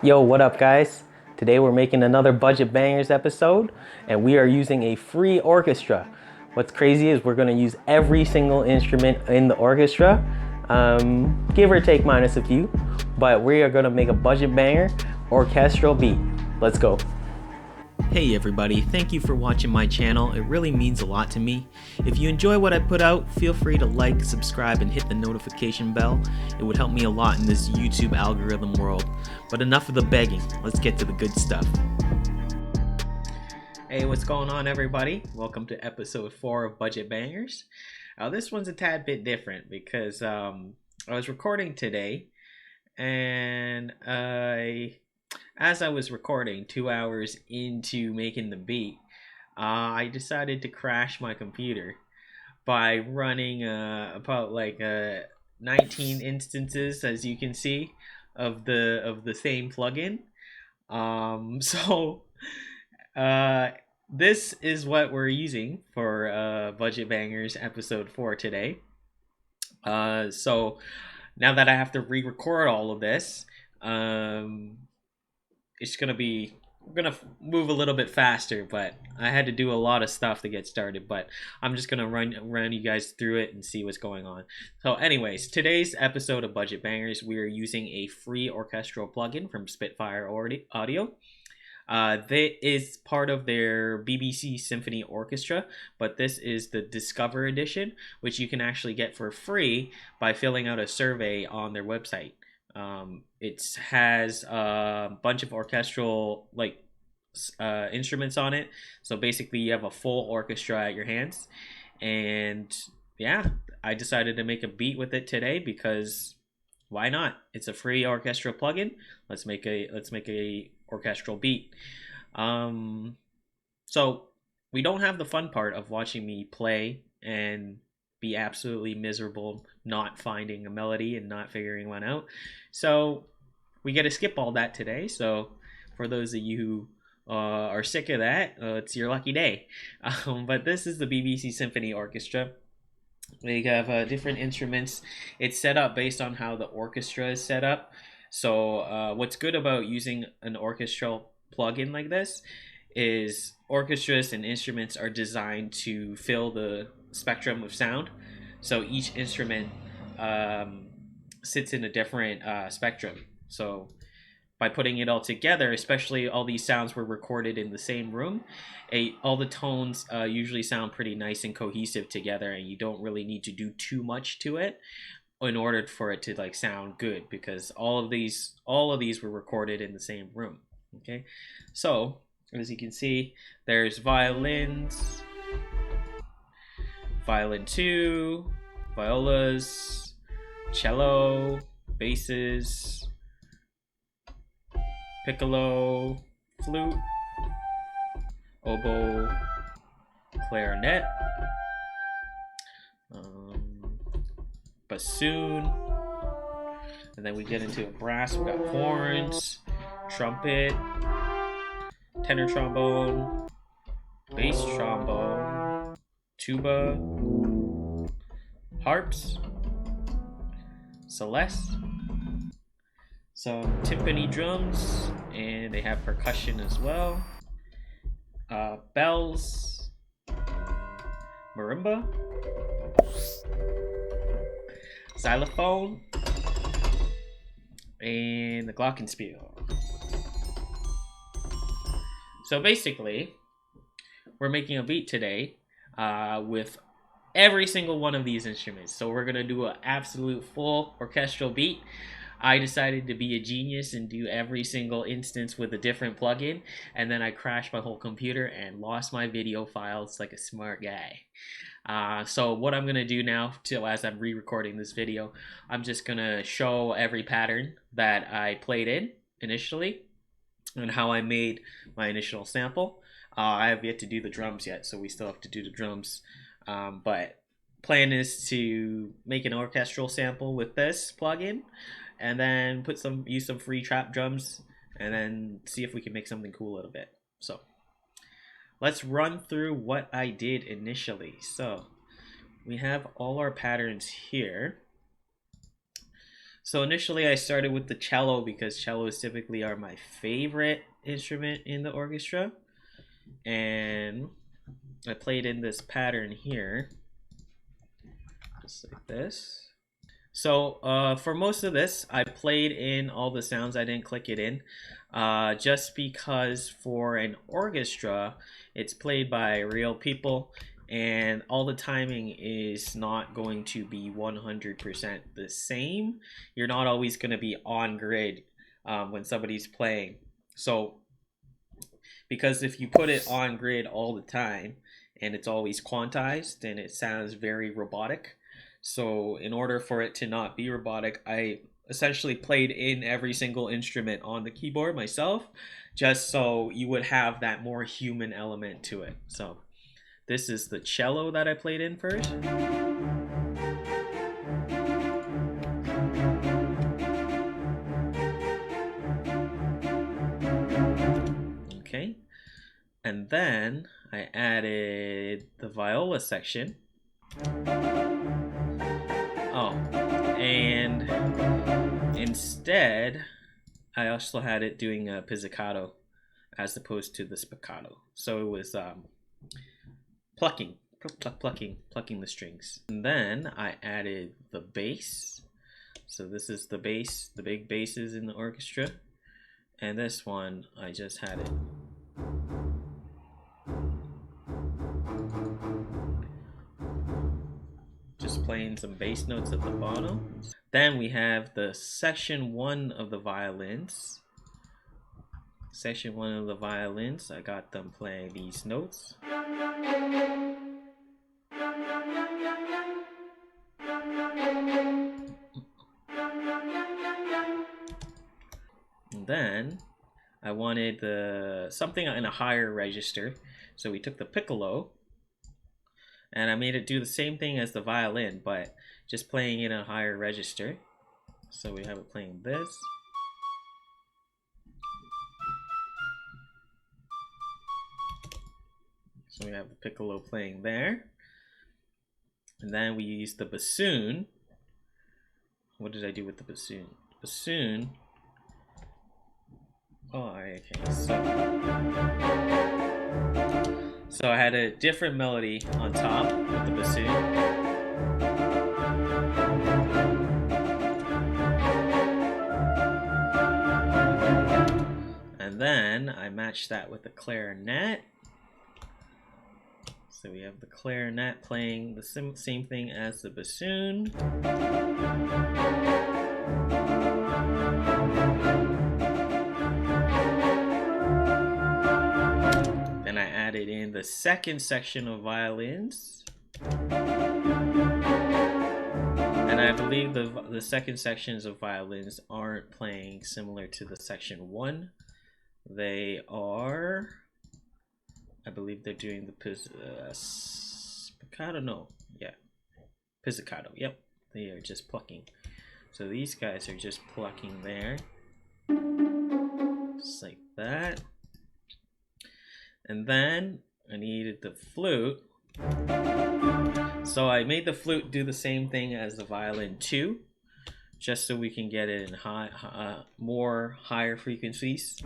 Yo, what up, guys? Today we're making another Budget Bangers episode, and we are using a free orchestra. What's crazy is we're going to use every single instrument in the orchestra, give or take minus a few, but we are going to make a budget banger orchestral beat. Let's go. Hey everybody, thank you for watching my channel. It really means a lot to me. If you enjoy what I put out, feel free to like, subscribe, and hit the notification bell. It would help me a lot in this YouTube algorithm world. But enough of the begging, let's get to the good stuff. Hey, what's going on everybody? Welcome to episode 4 of Budget Bangers. This one's a tad bit different because I was recording today and as I was recording 2 hours into making the beat, I decided to crash my computer by running about 19 instances, as you can see, of the same plugin. So this is what we're using for Budget Bangers episode 4 today. So now that I have to re-record all of this, it's we're gonna move a little bit faster, but I had to do a lot of stuff to get started. But I'm just gonna run you guys through it and see what's going on. So anyways, today's episode of Budget Bangers, we are using a free orchestral plugin from Spitfire Audio. That is part of their BBC Symphony Orchestra, but this is the Discover edition, which you can actually get for free by filling out a survey on their website. It has a bunch of orchestral instruments on it, so basically you have a full orchestra at your hands. And yeah, I decided to make a beat with it today because why not? It's a free orchestral plugin. Let's make a orchestral beat. So we don't have the fun part of watching me play and be absolutely miserable not finding a melody and not figuring one out. So we get to skip all that today. So for those of you who are sick of that, it's your lucky day. But this is the BBC Symphony Orchestra. They have different instruments. It's set up based on how the orchestra is set up. So what's good about using an orchestral plugin like this is orchestras and instruments are designed to fill the spectrum of sound. So each instrument sits in a different spectrum. So by putting it all together, especially all these sounds were recorded in the same room, all the tones usually sound pretty nice and cohesive together, and you don't really need to do too much to it in order for it to sound good, because all of these were recorded in the same room. Okay, so as you can see, there's violins, violin 2, violas, cello, basses, piccolo, flute, oboe, clarinet, bassoon, and then we get into a brass. We got horns, trumpet, tenor trombone, bass trombone, tuba, harps, celeste, some timpani drums, and they have percussion as well, bells, marimba, xylophone, and the glockenspiel. So basically, we're making a beat today with every single one of these instruments. So we're gonna do an absolute full orchestral beat. I decided to be a genius and do every single instance with a different plugin, and then I crashed my whole computer and lost my video files like a smart guy. So what I'm gonna do now, as I'm re-recording this video, I'm just gonna show every pattern that I played in initially and how I made my initial sample. I have yet to do the drums yet, so we still have to do the drums. But plan is to make an orchestral sample with this plugin, and then use some free trap drums, and then see if we can make something cool out of it. So let's run through what I did initially. So we have all our patterns here. So initially I started with the cello because cellos typically are my favorite instrument in the orchestra. And I played in this pattern here, just like this. So for most of this, I played in all the sounds. I didn't click it in, just because for an orchestra, it's played by real people, and all the timing is not going to be 100% the same. You're not always going to be on grid when somebody's playing. So because if you put it on grid all the time and it's always quantized, then it sounds very robotic. So in order for it to not be robotic, I essentially played in every single instrument on the keyboard myself, just so you would have that more human element to it. So this is the cello that I played in first. Okay. And then I added the viola section. Oh, and instead, I also had it doing a pizzicato as opposed to the spiccato. So it was plucking the strings. And then I added the bass. So this is the bass, the big basses in the orchestra. And this one, I just had it. Just playing some bass notes at the bottom. Then we have the section 1 of the violins. Section 1 of the violins, I got them playing these notes. And then I wanted something in a higher register, so we took the piccolo and I made it do the same thing as the violin, but just playing in a higher register. So we have it playing this. So we have the piccolo playing there. And then we use the bassoon. What did I do with the bassoon? Bassoon. Oh, okay. So I had a different melody on top with the bassoon. And then I matched that with the clarinet. So we have the clarinet playing the same thing as the bassoon. Then I added in the second section of violins. And I believe the second sections of violins aren't playing similar to the section 1. They are, I believe they're doing the spiccato, no, yeah, pizzicato, yep. They are just plucking. So these guys are just plucking there. Just like that. And then I needed the flute. So I made the flute do the same thing as the violin too, just so we can get it in more higher frequencies.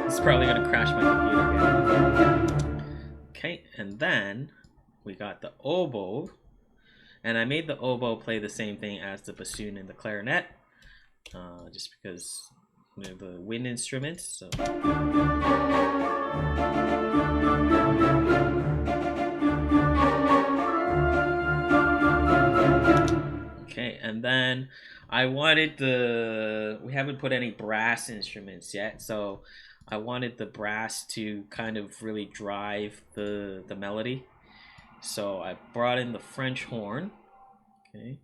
It's probably gonna crash my computer again. Okay, and then we got the oboe, and I made the oboe play the same thing as the bassoon and the clarinet, just because they're the wind instruments. So. Okay, and then I wanted we haven't put any brass instruments yet, so I wanted the brass to kind of really drive the melody. So I brought in the French horn. Okay.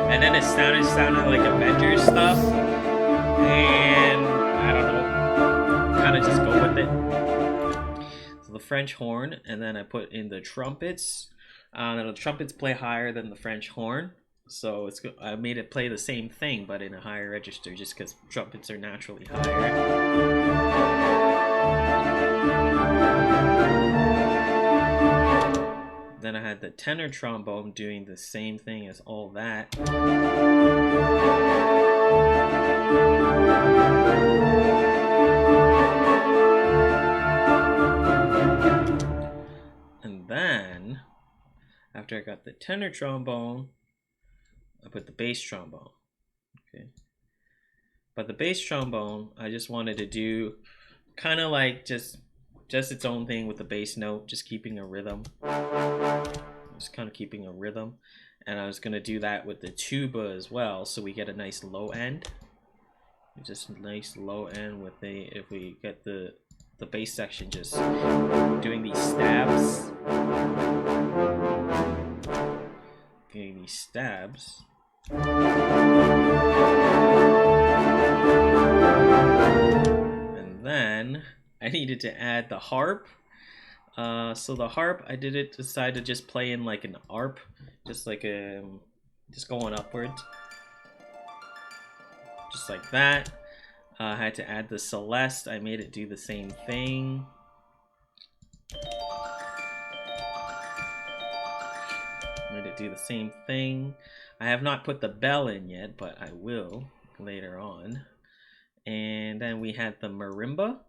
And then it sounded like Avengers stuff, and I don't know, kind of just go with it. So the French horn, and then I put in the trumpets. The trumpets play higher than the French horn, So I made it play the same thing, but in a higher register, just because trumpets are naturally higher. Then I had the tenor trombone doing the same thing as all that. And then, after I got the tenor trombone, I put the bass trombone. Okay. But the bass trombone, I just wanted to do kind of like just its own thing with the bass note, just keeping a rhythm. Just kind of keeping a rhythm. And I was going to do that with the tuba as well, so we get a nice low end. Just a nice low end with if we get the bass section just doing these stabs. Getting these stabs. And then I needed to add the harp. So the harp, I decided to just play in like an arp, just like just going upwards, just like that. I had to add the celeste. I made it do the same thing. Made it do the same thing. I have not put the bell in yet, but I will later on. And then we had the marimba.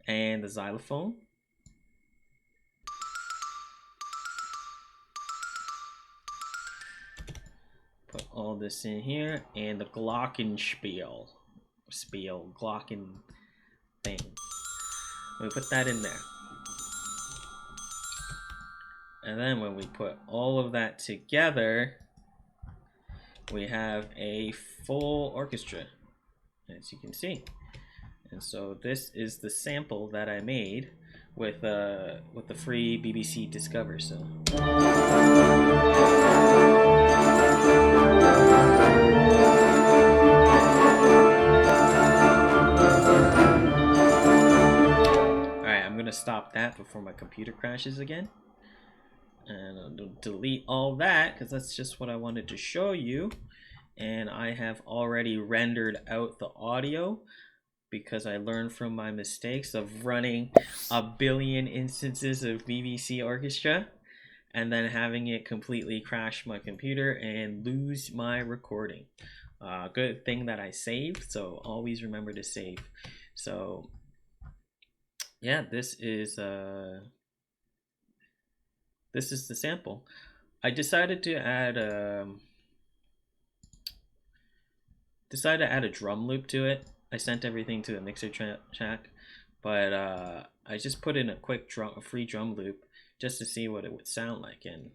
And the xylophone. Put all this in here. And the glockenspiel. Glocken thing. We put that in there. And then when we put all of that together, we have a full orchestra, as you can see. And so this is the sample that I made with the free BBC Discover. So. Alright, I'm gonna stop that before my computer crashes again. And I'll delete all that because that's just what I wanted to show you. And I have already rendered out the audio, because I learned from my mistakes of running a billion instances of BBC Orchestra and then having it completely crash my computer and lose my recording. Good thing that I saved, so always remember to save. So yeah, this is the sample. I decided to add a drum loop to it. I sent everything to the mixer track, but I just put in a quick free drum loop just to see what it would sound like. And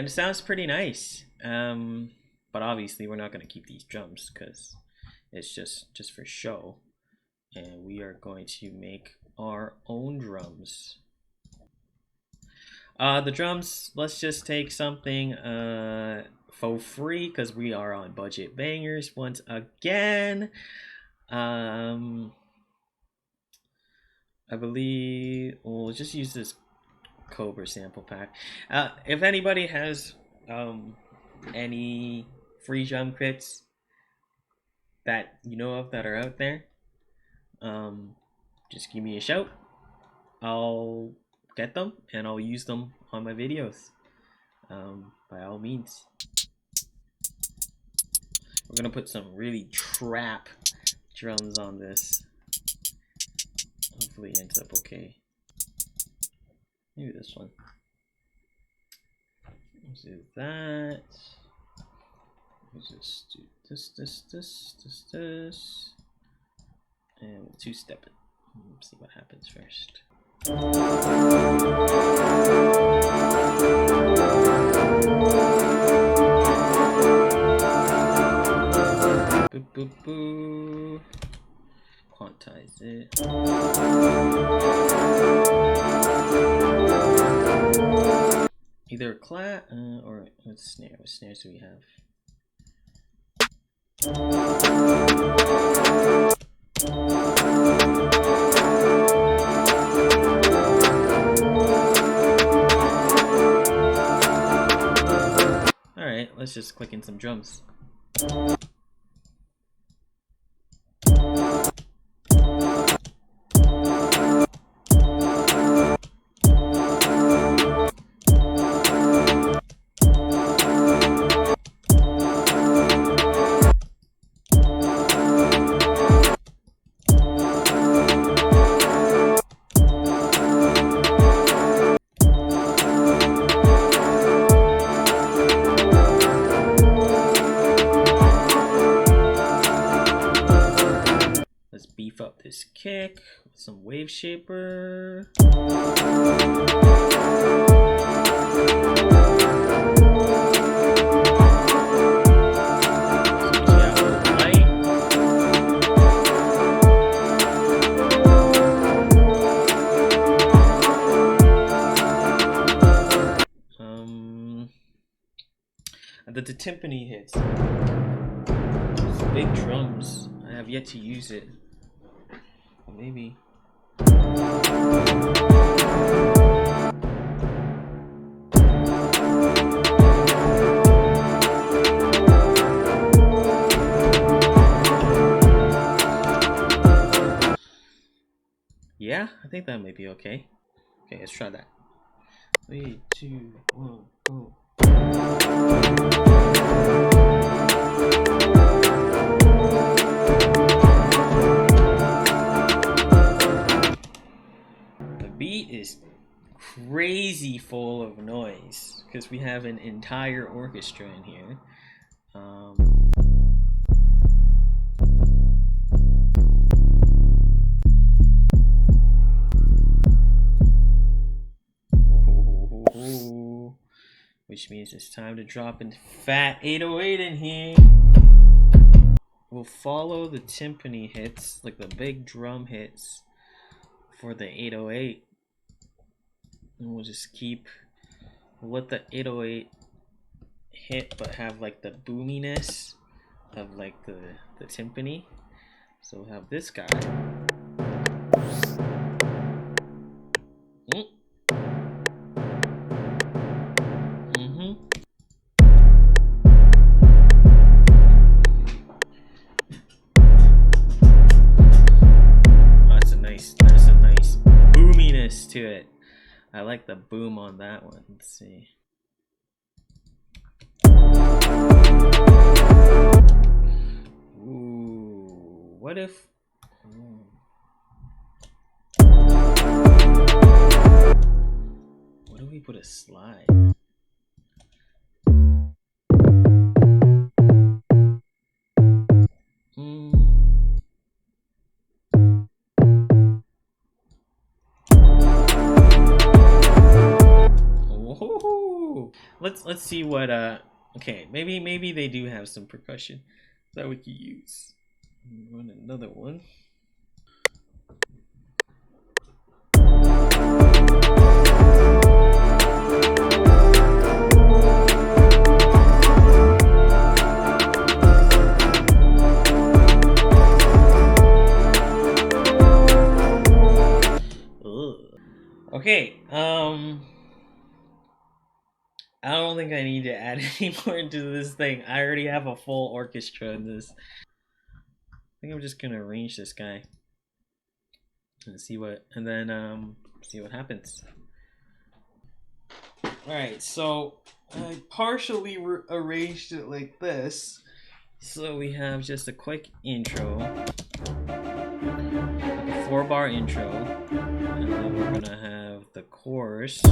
it sounds pretty nice. But obviously we're not going to keep these drums because it's just for show. And we are going to make our own drums. The drums, let's just take something for free because we are on budget bangers once again. I believe we'll just use this Cobra sample pack. If anybody has any free drum kits that you know of that are out there, just give me a shout. I'll get them and I'll use them on my videos, by all means. We're gonna put some really trap drums on this. Hopefully it ends up okay. Maybe this one. Let's do that. Let's just do this. And we'll two-step it. Let's see what happens first. Boop, boop, boop. Quantize it. either a clap or a snare. What snares do we have? Alright, let's just click in some drums. Beef up this kick with some wave shaper. The timpani hits. Big drums. I have yet to use it. Maybe. Yeah, I think that might be okay. Okay, let's try that. 3, 2, 1, go. Beat is crazy full of noise because we have an entire orchestra in here. Which means it's time to drop in fat 808 in here. We'll follow the timpani hits, like the big drum hits, for the 808. And we'll just we'll let the 808 hit but have like the boominess of like the timpani. So we'll have this guy. That's a nice boominess to it. I like the boom on that one. Let's see. Ooh, what if... What if we put a slide? Let's see what okay, maybe they do have some percussion that we could use. Run another one. Okay, I don't think I need to add any more into this thing. I already have a full orchestra in this. I think I'm just gonna arrange this guy and see what happens. Alright, so I partially arranged it like this. So we have just a quick intro, like a 4-bar intro, and then we're gonna have the chorus,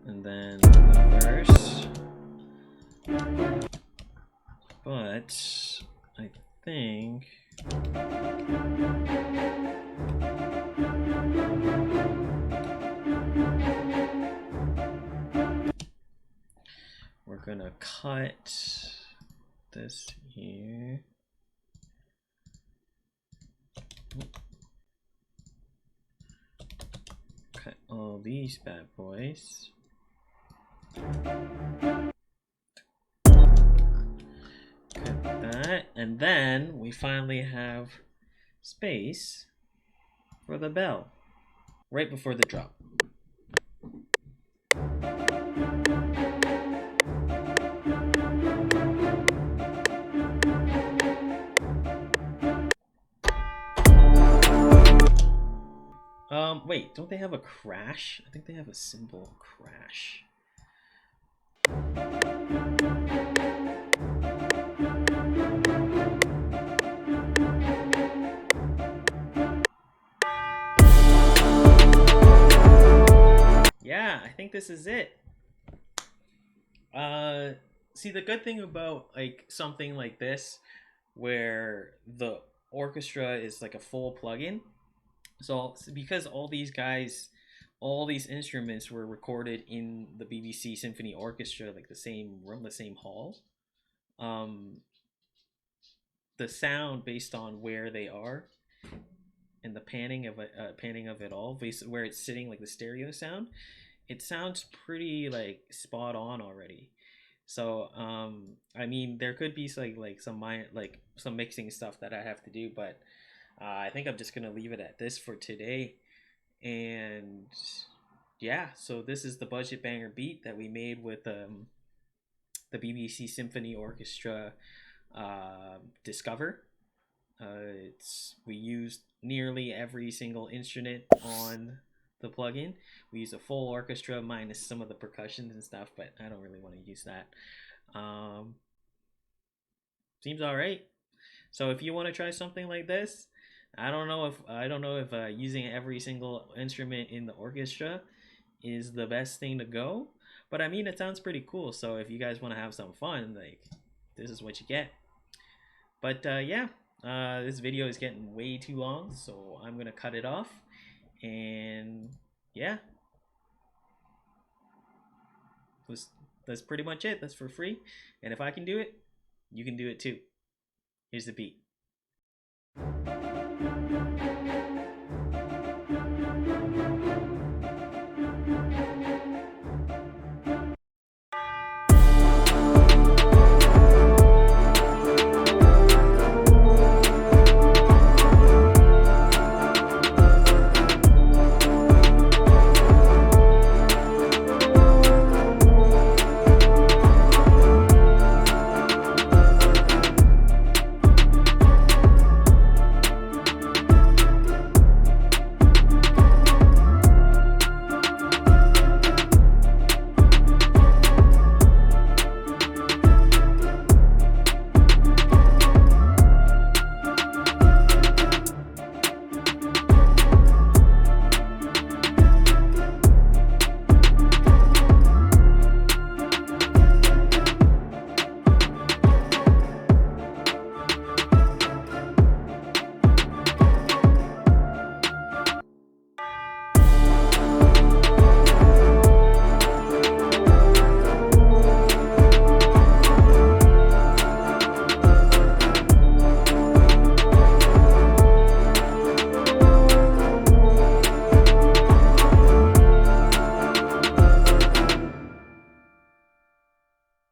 and then the verse. But I think we're gonna cut this here. Cut all these bad boys. Cut that, and then we finally have space for the bell right before the drop. Wait, don't they have a crash? I think they have a cymbal crash. Yeah, I think this is it. Uh, See, the good thing about like something like this, where the orchestra is like a full plugin, so because all these guys, all these instruments were recorded in the BBC Symphony Orchestra, like the same room, the same hall. Um, the sound based on where they are and the panning of it all, based where it's sitting, like the stereo sound, it sounds pretty like spot on already. So I mean, there could be like some like some mixing stuff that I have to do, but I think I'm just gonna leave it at this for today. And yeah, so this is the budget banger beat that we made with the BBC Symphony Orchestra Discover. It's we used nearly every single instrument on the plugin. We use a full orchestra minus some of the percussions and stuff, but I don't really want to use that. Um, Seems all right. So if you want to try something like this, I don't know if using every single instrument in the orchestra is the best thing to go, but I mean it sounds pretty cool. So if you guys want to have some fun, like this is what you get. But yeah, this video is getting way too long, so I'm gonna cut it off. And yeah, that's pretty much it. That's for free. And if I can do it, you can do it too. Here's the beat.